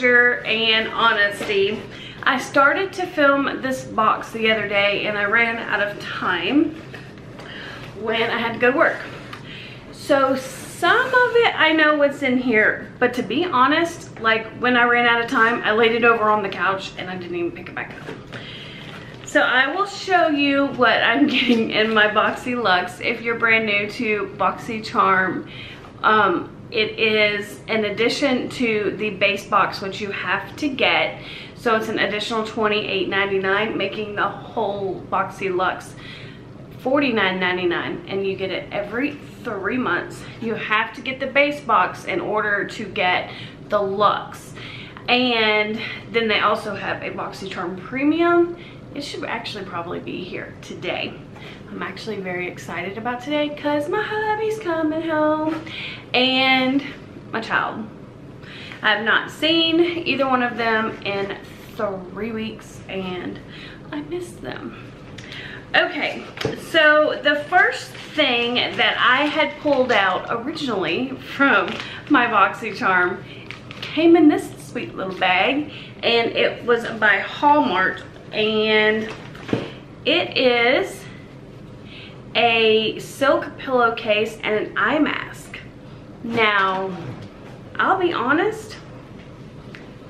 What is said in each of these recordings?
disclosure and honesty. I started to film this box the other day and I ran out of time when I had to go to work. So some of it I know what's in here, but to be honest, like when I ran out of time, I laid it over on the couch and I didn't even pick it back up. So I will show you what I'm getting in my BoxyLuxe. If you're brand new to BoxyCharm, it is an addition to the base box, which you have to get. So it's an additional $28.99, making the whole BoxyLuxe $49.99, and you get it every 3 months. You have to get the base box in order to get the Luxe. And then they also have a BoxyCharm Premium. It should actually probably be here today. I'm actually very excited about today because my hubby's coming home and my child. I have not seen either one of them in 3 weeks and I miss them. Okay, so the first thing that I had pulled out originally from my BoxyCharm came in this sweet little bag, and it was by Hallmark, and it is a silk pillowcase and an eye mask. Now, I'll be honest,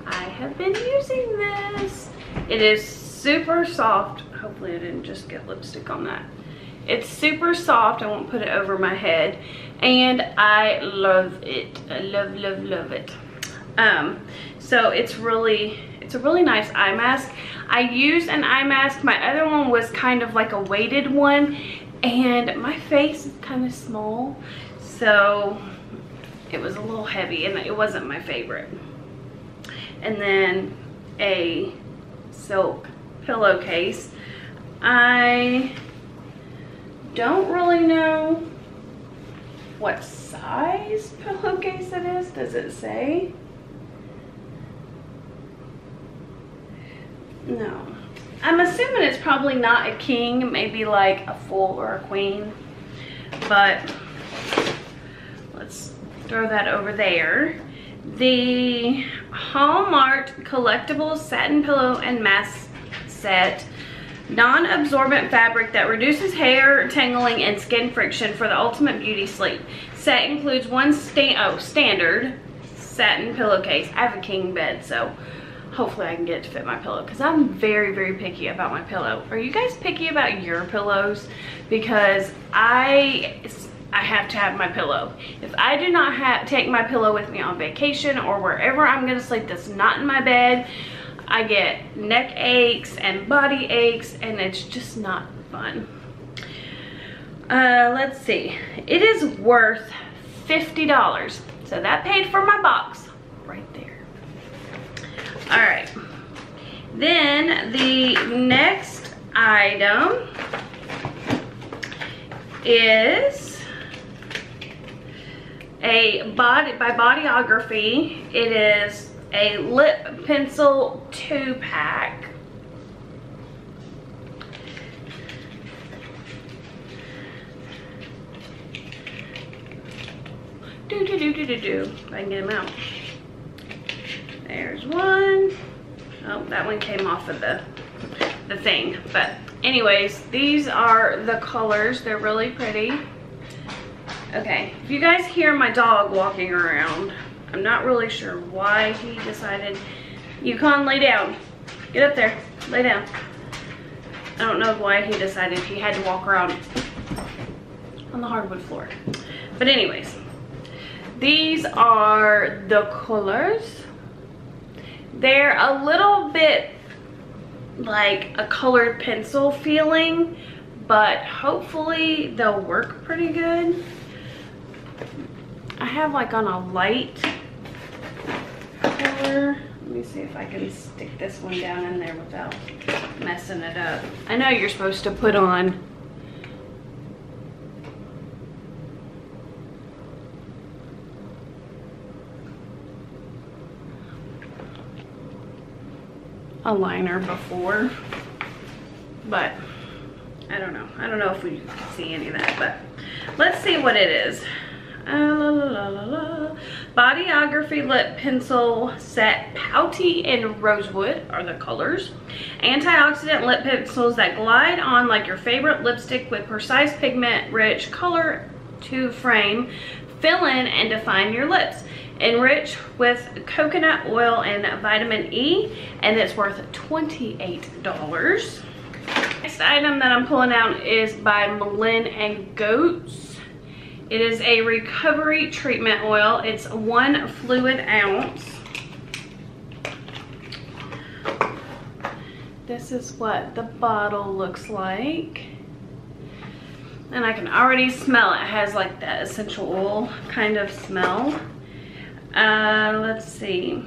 I have been using this. It is super soft. Hopefully I didn't just get lipstick on that. It's super soft. I won't put it over my head, and I love it. I love it. So it's a really nice eye mask. I used an eye mask. My other one was kind of like a weighted one, and my face is kind of small, so it was a little heavy and it wasn't my favorite. And then a silk pillowcase. I don't really know what size pillowcase it is. Does it say? No. I'm assuming it's probably not a king, maybe like a full or a queen, but let's throw that over there. The Hallmark Collectibles Satin Pillow and Mask Set, non-absorbent fabric that reduces hair tangling and skin friction for the ultimate beauty sleep. Set includes one standard satin pillowcase. I have a king bed, so hopefully I can get it to fit my pillow, because I'm very, very picky about my pillow. Are you guys picky about your pillows? Because I have to have my pillow. If I do not take my pillow with me on vacation or wherever I'm gonna sleep that's not in my bed, I get neck aches and body aches, and it's just not fun. Let's see. It is worth $50. So that paid for my box right there. All right. Then the next item is by Bodyography. It is a lip pencil 2-pack. If I can get them out. There's one. Oh, that one came off of the thing. But anyways, these are the colors. They're really pretty. Okay, if you guys hear my dog walking around, I'm not really sure why he decided. Yukon, lay down. Get up there. Lay down. I don't know why he decided he had to walk around on the hardwood floor. But anyways, these are the colors. They're a little bit like a colored pencil feeling, but hopefully they'll work pretty good. I have like on a light color. Let me see if I can stick this one down in there without messing it up. I know you're supposed to put on a liner before, but I don't know. I don't know if we can see any of that, but let's see what it is. La, la, la, la, la. Bodyography Lip Pencil Set Pouty and Rosewood are the colors. Antioxidant lip pencils that glide on like your favorite lipstick with precise pigment rich color to frame, fill in, and define your lips. Enriched with coconut oil and vitamin E, and it's worth $28. Next item that I'm pulling out is by Malin & Goetz. It is a recovery treatment oil. It's 1 fluid ounce. This is what the bottle looks like. And I can already smell it. It has like that essential oil kind of smell. Let's see.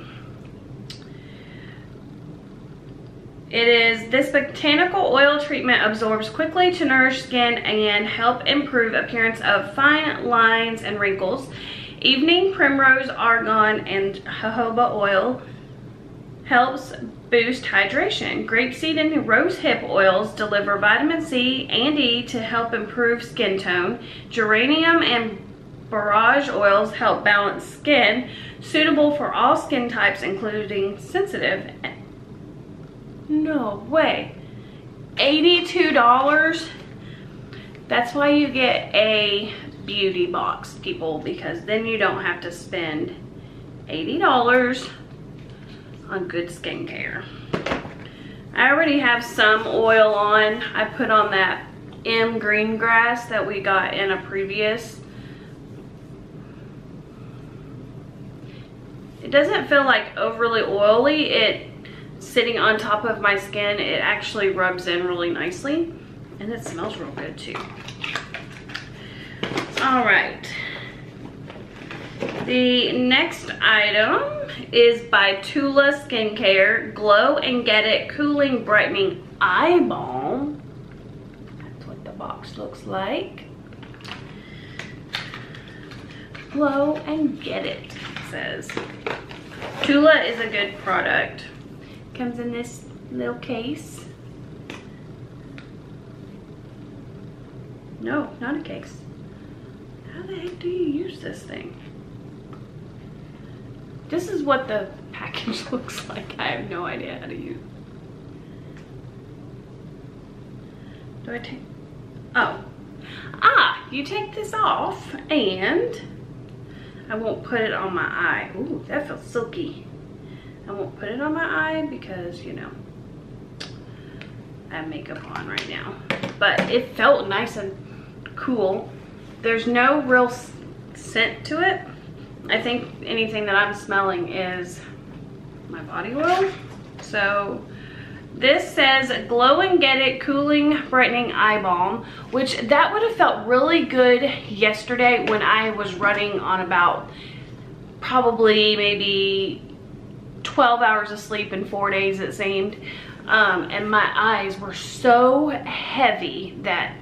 This botanical oil treatment absorbs quickly to nourish skin and help improve appearance of fine lines and wrinkles. Evening primrose, argan, and jojoba oil helps boost hydration. Grapeseed and rosehip oils deliver vitamin C and E to help improve skin tone. Geranium and borage oils help balance skin, suitable for all skin types, including sensitive. No way. $82? That's why you get a beauty box, people, because then you don't have to spend $80 on good skincare. I already have some oil on. I put on that M green grass that we got in a previous. It doesn't feel like overly oily. Sitting on top of my skin, it actually rubs in really nicely, and it smells real good too. All right, the next item is by Tula Skincare Glow and Get It Cooling Brightening Eye Balm. That's what the box looks like. Glow and Get It, it says. Tula is a good product. Comes in this little case. No, not a case. How the heck do you use this thing? This is what the package looks like. I have no idea how to use. Do I take? Oh. You take this off and I won't put it on my eye. Ooh, that feels silky. I won't put it on my eye because, you know, I have makeup on right now. But it felt nice and cool. There's no real scent to it. I think anything that I'm smelling is my body oil. So this says Glow and Get It Cooling Brightening Eye Balm, which that would have felt really good yesterday when I was running on about probably maybe 12 hours of sleep in 4 days, it seemed. And my eyes were so heavy that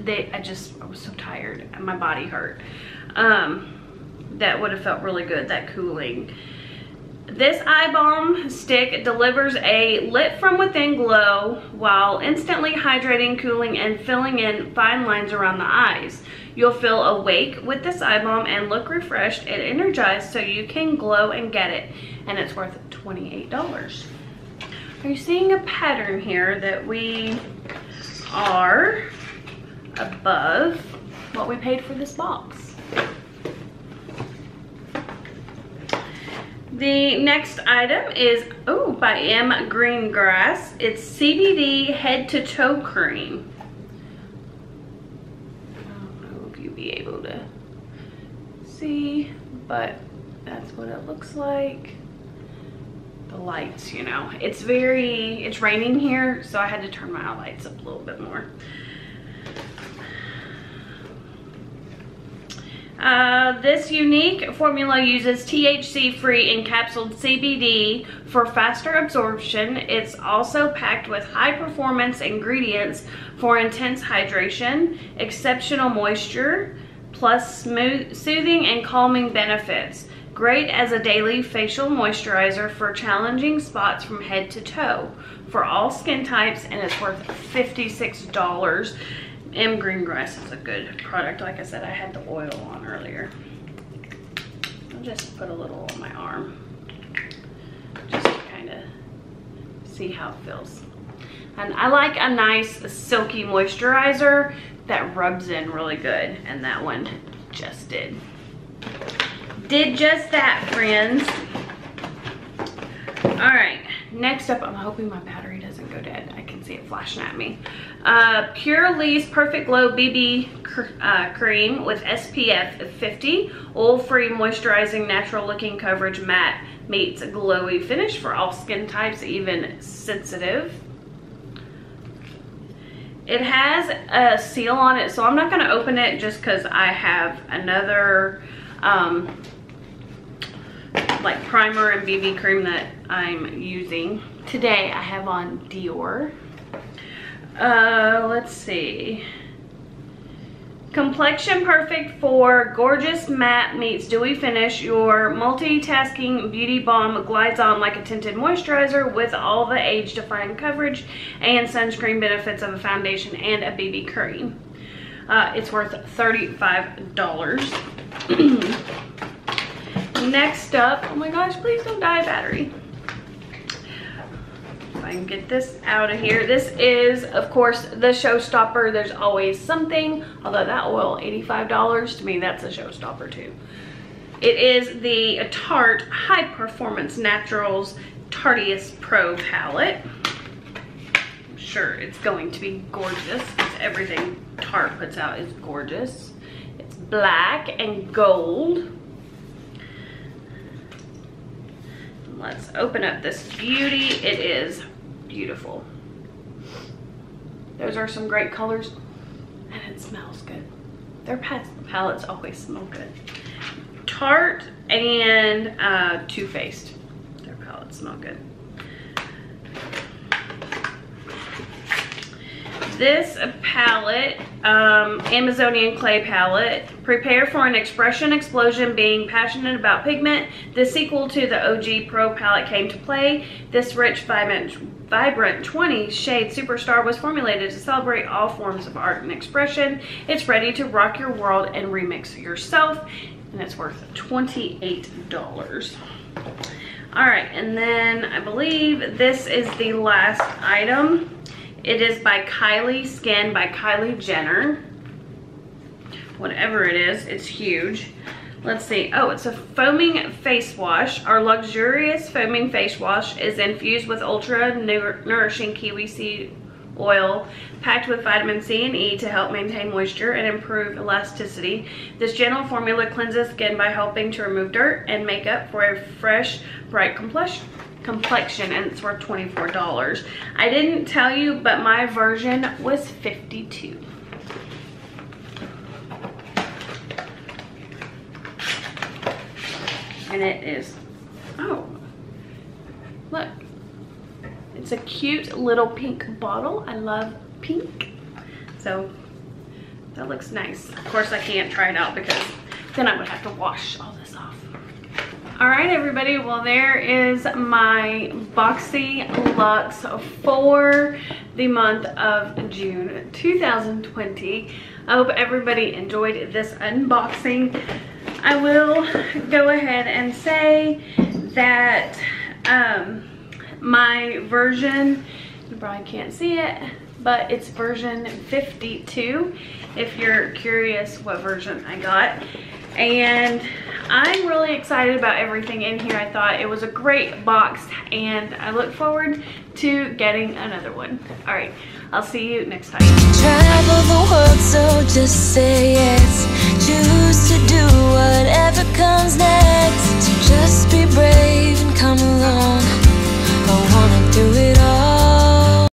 I was so tired and my body hurt. That would have felt really good, that cooling. This eye balm stick delivers a lit from within glow while instantly hydrating, cooling, and filling in fine lines around the eyes. You'll feel awake with this eye balm and look refreshed and energized so you can glow and get it. And it's worth $28. Are you seeing a pattern here that we are above what we paid for this box? The next item is, by M Greengrass. It's CBD Head to Toe Cream. I don't know if you'll be able to see, but that's what it looks like. The lights, you know, it's raining here, so I had to turn my lights up a little bit more. This unique formula uses THC-free encapsulated CBD for faster absorption. It's also packed with high-performance ingredients for intense hydration, exceptional moisture, plus soothing and calming benefits. Great as a daily facial moisturizer for challenging spots from head to toe for all skin types, and it's worth $56. M Greengrass is a good product. Like I said, I had the oil on earlier. I'll just put a little on my arm just to kind of see how it feels. And I like a nice silky moisturizer that rubs in really good, and that one just did just that, friends. All right, next up, I'm hoping my battery doesn't go dead. I can see it flashing at me. Pure Lee's Perfect Glow BB cream with SPF 50, oil-free, moisturizing, natural looking coverage, matte meets glowy finish for all skin types, even sensitive. It has a seal on it, so I'm not going to open it just because I have another like primer and BB cream that I'm using. Today I have on Dior. Let's see. Complexion Perfect for gorgeous matte meets dewy finish. Your multitasking beauty balm glides on like a tinted moisturizer with all the age-defying coverage and sunscreen benefits of a foundation and a BB cream. It's worth $35. Next up, oh my gosh, please don't die, battery. If I can get this out of here. This is, of course, the showstopper. There's always something, although that oil, $85, to me, that's a showstopper too. It is the Tarte High Performance Naturals Tarteist Pro palette. I'm sure it's going to be gorgeous because everything Tarte puts out is gorgeous. It's black and gold. Let's open up this beauty. It is beautiful. Those are some great colors, and it smells good. Their palettes always smell good. Tarte and Too Faced. Their palettes smell good. This palette, Amazonian Clay palette, prepare for an expression explosion. Being passionate about pigment, the sequel to the OG Pro palette came to play. This rich, vibrant 20 shade superstar was formulated to celebrate all forms of art and expression. It's ready to rock your world and remix yourself, and it's worth $28. All right, and then I believe this is the last item. It is by Kylie Skin by Kylie Jenner. Whatever it is, it's huge. Let's see. Oh, it's a foaming face wash. Our luxurious foaming face wash is infused with ultra nourishing kiwi seed oil packed with vitamin C and E to help maintain moisture and improve elasticity. This gentle formula cleanses skin by helping to remove dirt and makeup for a fresh, bright complexion, and it's worth $24. I didn't tell you, but my version was $52. And it is, oh, look, it's a cute little pink bottle. I love pink, so that looks nice. Of course, I can't try it out because then I would have to wash all this off. All right, everybody, well, there is my Boxy Luxe for the month of June 2020. I hope everybody enjoyed this unboxing. I will go ahead and say that my version, you probably can't see it, but it's version 52 if you're curious what version I got. And I'm really excited about everything in here. I thought it was a great box, and I look forward to getting another one. All right, I'll see you next time. Travel the world, so just say it.